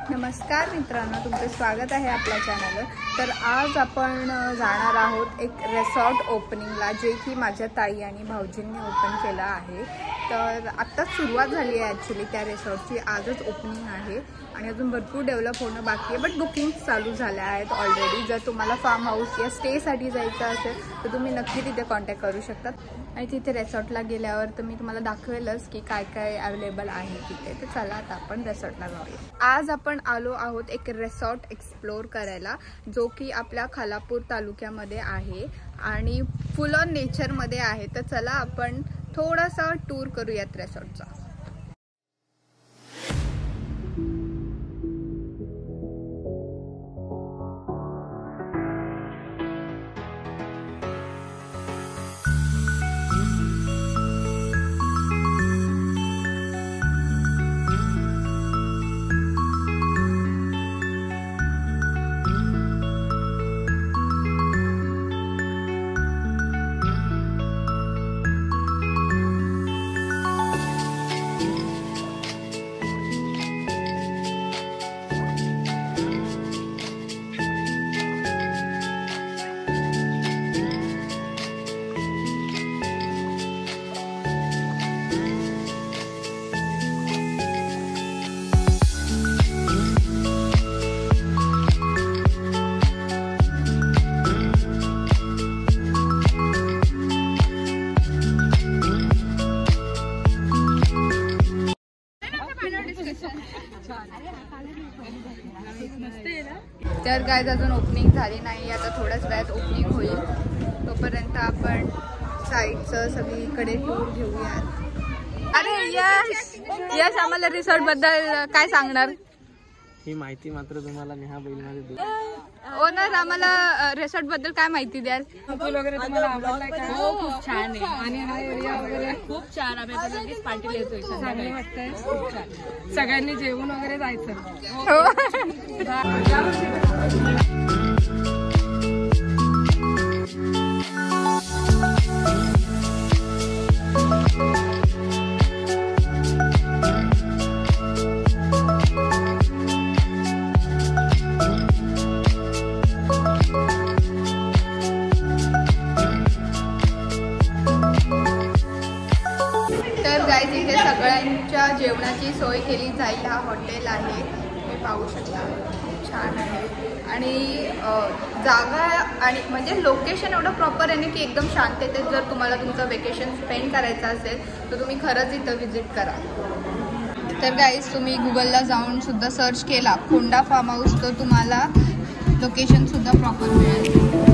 नमस्कार मित्रांनो, तुमचं स्वागत आहे आपल्या चॅनलवर। तर आज आपण जाणार आहोत एक रिसॉर्ट ओपनिंगला, जे की माझ्या ताई आणि भाऊजींनी ओपन केलं आहे। तर आत्ताच सुरुवात झाली आहे ॲक्च्युली त्या रिसॉर्टची, आजच ओपनिंग आहे आणि अजून भरपूर डेव्हलप होणं बाकी आहे, बट बुकिंग चालू झाल्या आहेत ऑलरेडी। जर तुम्हाला फार्म हाऊस या स्टेसाठी जायचं असेल तर तुम्ही नक्की तिथे कॉन्टॅक्ट करू शकता आणि तिथे रिसॉर्टला गेल्यावर तर मी तुम्हाला दाखवेलच की काय काय अवेलेबल आहे तिथे। तर चला आता आपण रिसॉर्टला जाऊया। आज आपण आलो आहोत एक रिसॉर्ट एक्सप्लोर करायला, जो की आपल्या खालापूर तालुक्यामध्ये आहे आणि फुल ऑन नेचरमध्ये आहे। तर चला आपण थोडासा टूर करूयात रिसॉर्टचा। तर काय अजून ओपनिंग झाली नाही, आता थोड्याच वेळात ओपनिंग होईल। तोपर्यंत आपण साईडचं सगळीकडे टूर घेऊयात। अरे यश आम्हाला रिसॉर्ट बद्दल काय सांगणार? ही माहिती मात्र तुम्हाला नेहा बैलमध्ये देऊ। ओनर, आम्हाला रिसॉर्ट बद्दल काय माहिती द्याल? पूल वगैरे तुम्हाला आवडलाय का? हो, खूप छान आहे आणि हा एरिया वगैरे खूप छान। आम्ही आता लगेच पार्टीला येतोय, चांगलं वाटतंय, खूप छान। सगळ्यांनी जेवून वगैरे जायचं। इथे सगळ्यांच्या जेवणाची सोय केली जाईल। हा हॉटेल आहे, तुम्ही पाहू शकता, खूप छान आहे आणि जागा आणि म्हणजे लोकेशन एवढं प्रॉपर आहे ना की एकदम शांततेत जर तुम्हाला तुमचं वेकेशन स्पेंड करायचं असेल तर तुम्ही खरंच इथं व्हिजिट करा। तर गाईज, तुम्ही गुगलला जाऊन सुद्धा सर्च केला खोंडा फार्म हाऊस तर तुम्हाला लोकेशन सुद्धा प्रॉपर मिळेल।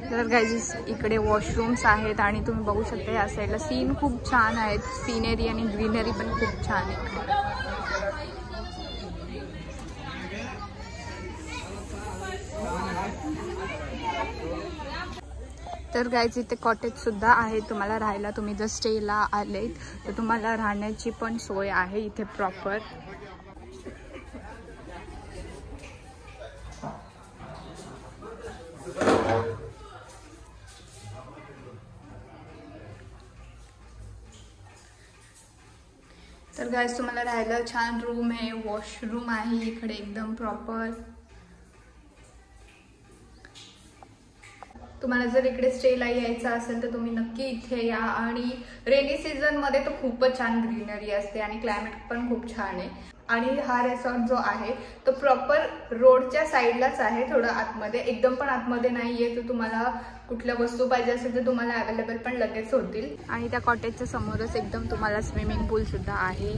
तर गाईज, इकडे वॉशरूम्स आहेत आणि तुम्ही बघू शकता या साईडला सीन खूप छान आहेत, सीनरी आणि ग्रीनरी पण खूप छान आहे। तर गाईज, इथे कॉटेज सुद्धा आहे तुम्हाला राहायला। तुम्ही जर स्टेला आलेत तर तुम्हाला राहण्याची पण सोय आहे इथे प्रॉपर। तर गाईज, तुम्हाला राहायला छान रूम आहे, वॉशरूम आहे इकडे एकदम प्रॉपर। तुम्हाला जर इकडे स्टेला यायचं असेल तर तुम्ही नक्की इथे या आणि रेनी सीझनमध्ये तर खूपच छान ग्रीनरी असते आणि क्लायमेट पण खूप छान आहे। आणि हा रिसॉर्ट जो आहे तो प्रॉपर रोडच्या साईडलाच आहे, थोडं आतमध्ये, एकदम पण आतमध्ये नाही आहे। तर तुम्हाला कुठल्या वस्तू पाहिजे असेल तर तुम्हाला अवेलेबल पण लगेच होतील। आणि त्या कॉटेजच्या समोरच एकदम तुम्हाला स्विमिंग पूल सुद्धा आहे।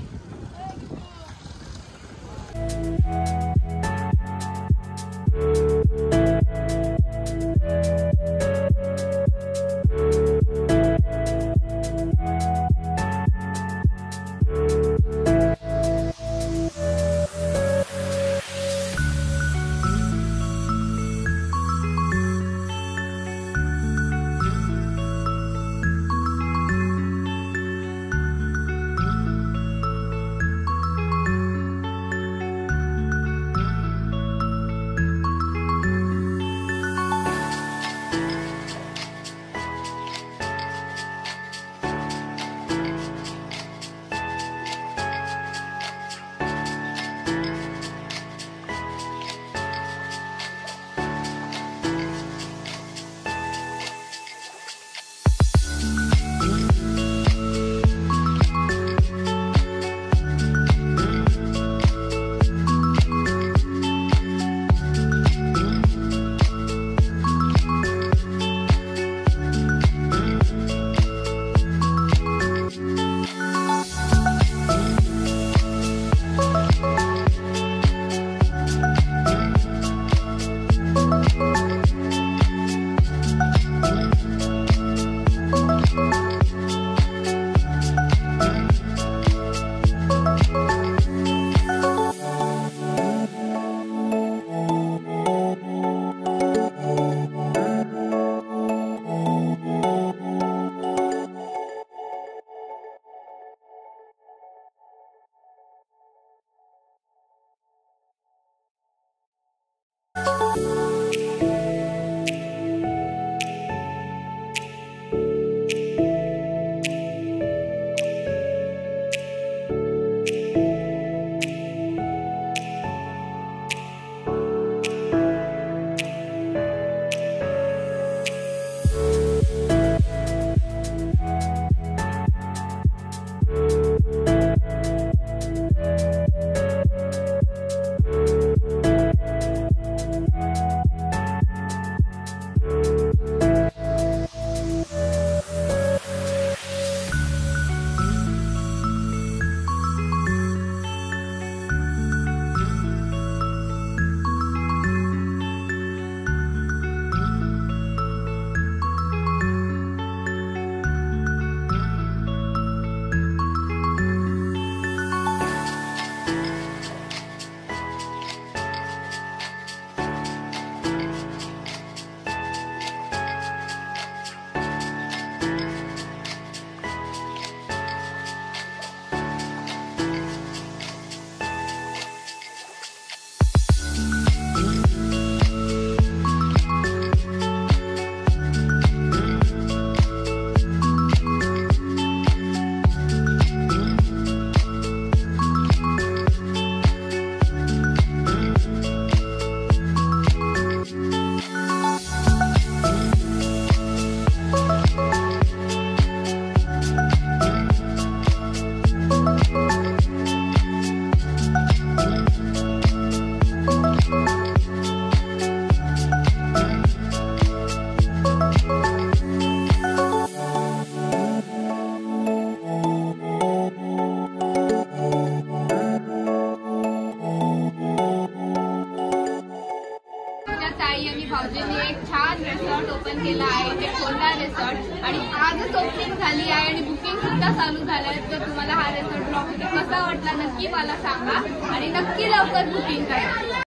भाऊजींनी एक छान रिसॉर्ट ओपन केला आहे, ते खोलला रिसॉर्ट, आणि आजच ओपनिंग झाली आहे आणि बुकिंग सुद्धा चालू झालं आहे. तर तुम्हाला हा रिसॉर्ट ब्लॉग कसा वाटला नक्की मला सांगा आणि नक्की लवकर बुकिंग करा.